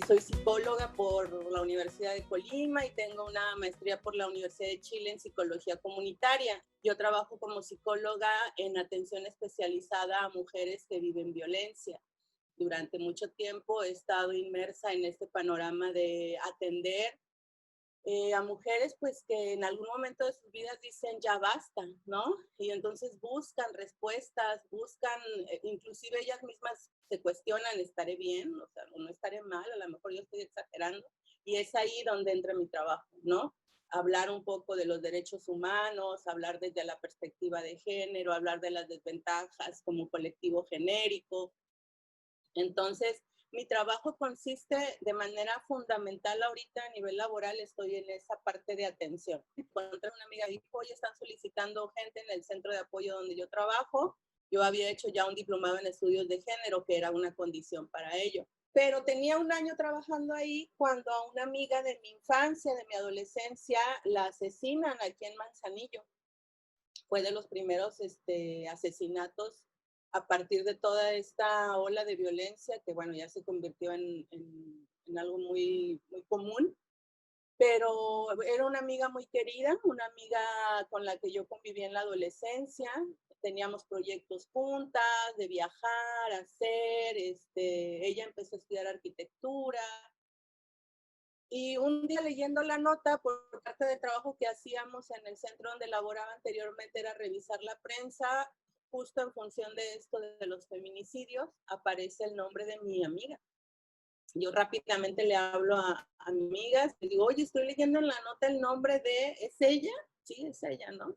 Soy psicóloga por la Universidad de Colima y tengo una maestría por la Universidad de Chile en psicología comunitaria. Yo trabajo como psicóloga en atención especializada a mujeres que viven violencia. Durante mucho tiempo he estado inmersa en este panorama de atender a mujeres pues que en algún momento de sus vidas dicen ya basta, ¿no? Y entonces buscan respuestas, buscan, inclusive ellas mismas se cuestionan, ¿estaré bien? O sea, no estaré mal, a lo mejor yo estoy exagerando. Y es ahí donde entra mi trabajo, ¿no? Hablar un poco de los derechos humanos, hablar desde la perspectiva de género, hablar de las desventajas como colectivo genérico, entonces, mi trabajo consiste de manera fundamental ahorita a nivel laboral, estoy en esa parte de atención. Encontré una amiga y dijo, oye, están solicitando gente en el centro de apoyo donde yo trabajo. Yo había hecho ya un diplomado en estudios de género, que era una condición para ello. Pero tenía un año trabajando ahí cuando a una amiga de mi infancia, de mi adolescencia, la asesinan aquí en Manzanillo. Fue de los primeros asesinatos a partir de toda esta ola de violencia que, bueno, ya se convirtió en algo muy común, pero era una amiga muy querida, una amiga con la que yo conviví en la adolescencia, teníamos proyectos juntas, de viajar, hacer, ella empezó a estudiar arquitectura, y un día leyendo la nota por parte del trabajo que hacíamos en el centro donde laboraba anteriormente era revisar la prensa, justo en función de esto de los feminicidios, aparece el nombre de mi amiga. Yo rápidamente le hablo a mi amiga, le digo, oye, estoy leyendo en la nota el nombre de, ¿es ella? Sí, es ella, ¿no?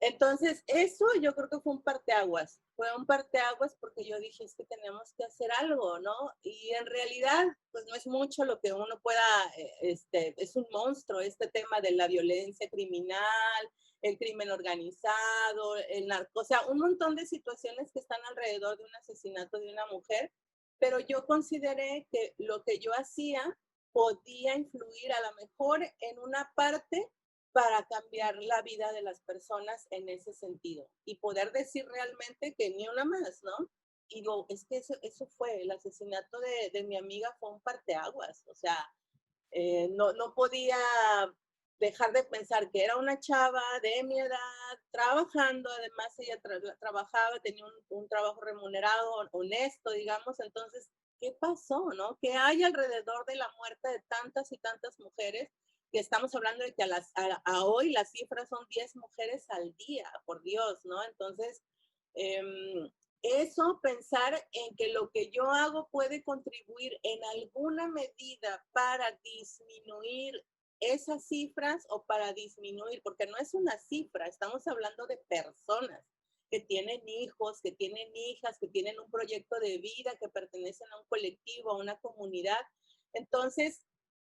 Entonces, eso yo creo que fue un parteaguas. Fue un parteaguas porque yo dije, es que tenemos que hacer algo, ¿no? Y en realidad, pues no es mucho lo que uno pueda, es un monstruo este tema de la violencia criminal, el crimen organizado, el narco, o sea, un montón de situaciones que están alrededor de un asesinato de una mujer, pero yo consideré que lo que yo hacía podía influir a lo mejor en una parte para cambiar la vida de las personas en ese sentido y poder decir realmente que ni una más, ¿no? Y digo, es que eso fue, el asesinato de mi amiga fue un parteaguas, o sea, no podía dejar de pensar que era una chava de mi edad, trabajando, además ella trabajaba, tenía un trabajo remunerado, honesto, digamos, entonces, ¿qué pasó, no? ¿Qué hay alrededor de la muerte de tantas y tantas mujeres? Que estamos hablando de que a hoy las cifras son 10 mujeres al día, por Dios, ¿no? Entonces, eso, pensar en que lo que yo hago puede contribuir en alguna medida para disminuir esas cifras o para disminuir, porque no es una cifra, estamos hablando de personas que tienen hijos, que tienen hijas, que tienen un proyecto de vida, que pertenecen a un colectivo, a una comunidad. Entonces,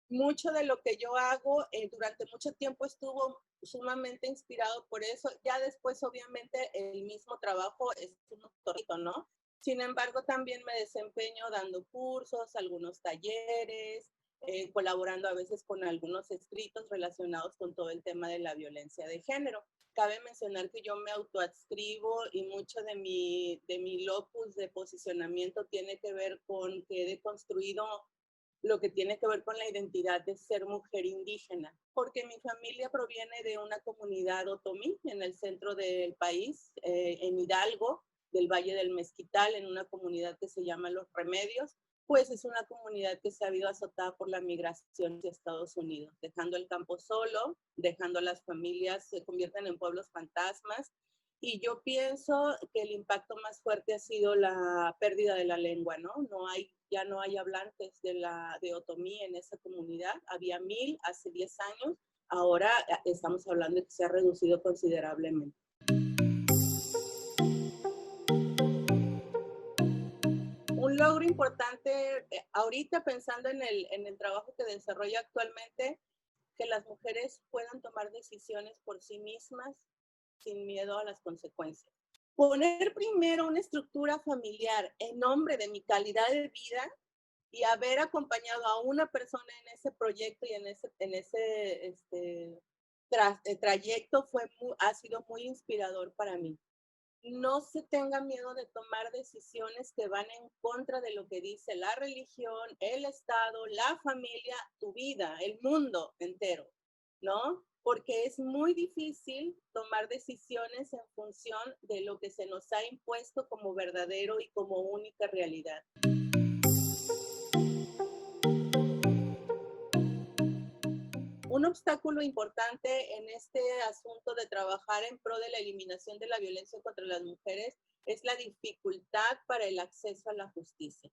mucho de lo que yo hago durante mucho tiempo estuvo sumamente inspirado por eso. Ya después, obviamente, el mismo trabajo es un motorito, ¿no? Sin embargo, también me desempeño dando cursos, algunos talleres, colaborando a veces con algunos escritos relacionados con todo el tema de la violencia de género. Cabe mencionar que yo me autoadscribo y mucho de mi locus de posicionamiento tiene que ver con que he deconstruido lo que tiene que ver con la identidad de ser mujer indígena, porque mi familia proviene de una comunidad otomí en el centro del país, en Hidalgo, del Valle del Mezquital, en una comunidad que se llama Los Remedios, pues es una comunidad que se ha habido azotada por la migración hacia Estados Unidos, dejando el campo solo, dejando a las familias, se convierten en pueblos fantasmas, y yo pienso que el impacto más fuerte ha sido la pérdida de la lengua, ¿no? Ya no hay hablantes de otomí en esa comunidad. Había 1000 hace 10 años. Ahora estamos hablando de que se ha reducido considerablemente. Un logro importante, ahorita pensando en el trabajo que desarrollo actualmente, que las mujeres puedan tomar decisiones por sí mismas sin miedo a las consecuencias. Poner primero una estructura familiar en nombre de mi calidad de vida y haber acompañado a una persona en ese proyecto y en ese trayecto ha sido muy inspirador para mí. no se tenga miedo de tomar decisiones que van en contra de lo que dice la religión, el Estado, la familia, tu vida, el mundo entero, ¿no? Porque es muy difícil tomar decisiones en función de lo que se nos ha impuesto como verdadero y como única realidad. Un obstáculo importante en este asunto de trabajar en pro de la eliminación de la violencia contra las mujeres es la dificultad para el acceso a la justicia.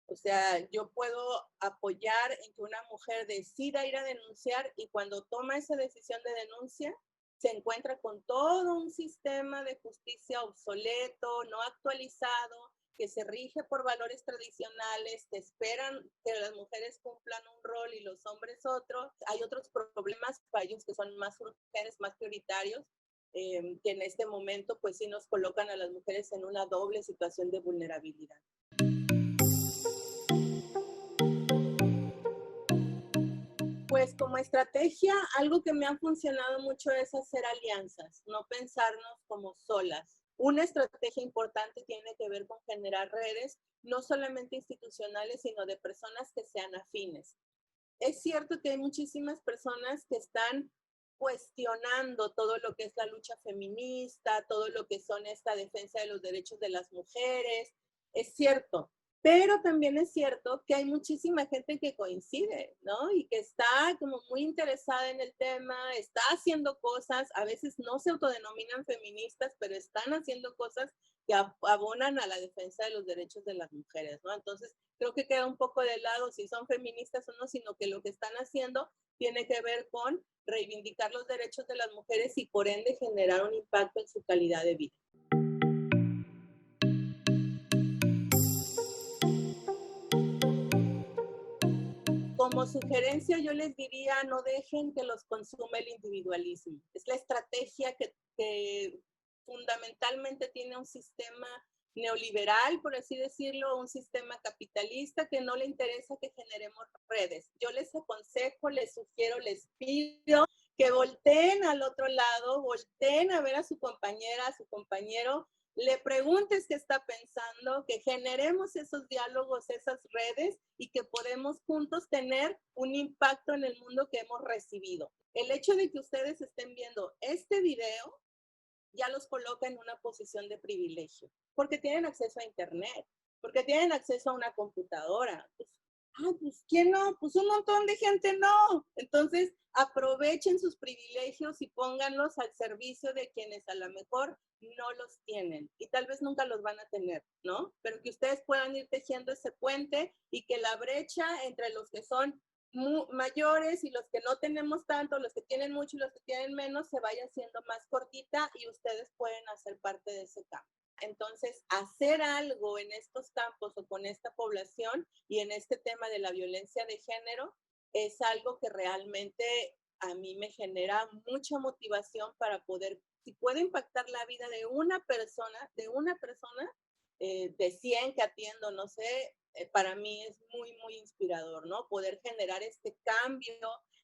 O sea, yo puedo apoyar en que una mujer decida ir a denunciar y cuando toma esa decisión de denuncia, se encuentra con todo un sistema de justicia obsoleto, no actualizado, que se rige por valores tradicionales, que esperan que las mujeres cumplan un rol y los hombres otro. Hay otros problemas para ellos que son más urgentes, más prioritarios, que en este momento pues sí nos colocan a las mujeres en una doble situación de vulnerabilidad. Pues como estrategia, algo que me ha funcionado mucho es hacer alianzas, no pensarnos como solas. Una estrategia importante tiene que ver con generar redes, no solamente institucionales, sino de personas que sean afines. Es cierto que hay muchísimas personas que están cuestionando todo lo que es la lucha feminista, todo lo que son esta defensa de los derechos de las mujeres. Es cierto, pero también es cierto que hay muchísima gente que coincide, ¿no? Y que está como muy interesada en el tema, está haciendo cosas, a veces no se autodenominan feministas, pero están haciendo cosas que abonan a la defensa de los derechos de las mujeres, ¿no? Entonces, creo que queda un poco de lado si son feministas o no, sino que lo que están haciendo tiene que ver con reivindicar los derechos de las mujeres y por ende generar un impacto en su calidad de vida. Como sugerencia, yo les diría, no dejen que los consuma el individualismo. Es la estrategia que fundamentalmente tiene un sistema neoliberal, por así decirlo, un sistema capitalista que no le interesa que generemos redes. Yo les aconsejo, les sugiero, les pido que volteen al otro lado, volteen a ver a su compañera, a su compañero, le preguntes qué está pensando, que generemos esos diálogos, esas redes y que podemos juntos tener un impacto en el mundo que hemos recibido. El hecho de que ustedes estén viendo este video ya los coloca en una posición de privilegio, porque tienen acceso a internet, porque tienen acceso a una computadora. Pues ¿quién no? Pues un montón de gente no. Entonces, aprovechen sus privilegios y pónganlos al servicio de quienes a lo mejor no los tienen y tal vez nunca los van a tener, ¿no? Pero que ustedes puedan ir tejiendo ese puente y que la brecha entre los que son mayores y los que no tenemos tanto, los que tienen mucho y los que tienen menos, se vaya haciendo más cortita y ustedes pueden hacer parte de ese campo. Entonces, hacer algo en estos campos o con esta población y en este tema de la violencia de género es algo que realmente a mí me genera mucha motivación para poder, si puedo impactar la vida de una persona de 100 que atiendo, no sé, para mí es muy, muy inspirador, ¿no? Poder generar este cambio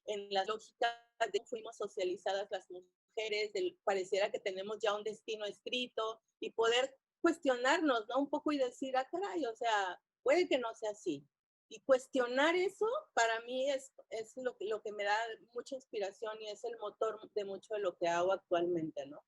en las lógicas de cómo fuimos socializadas las mujeres, pareciera que tenemos ya un destino escrito y poder cuestionarnos, ¿no? Un poco y decir, ah, caray, o sea, puede que no sea así. Y cuestionar eso para mí es lo que me da mucha inspiración y es el motor de mucho de lo que hago actualmente, ¿no?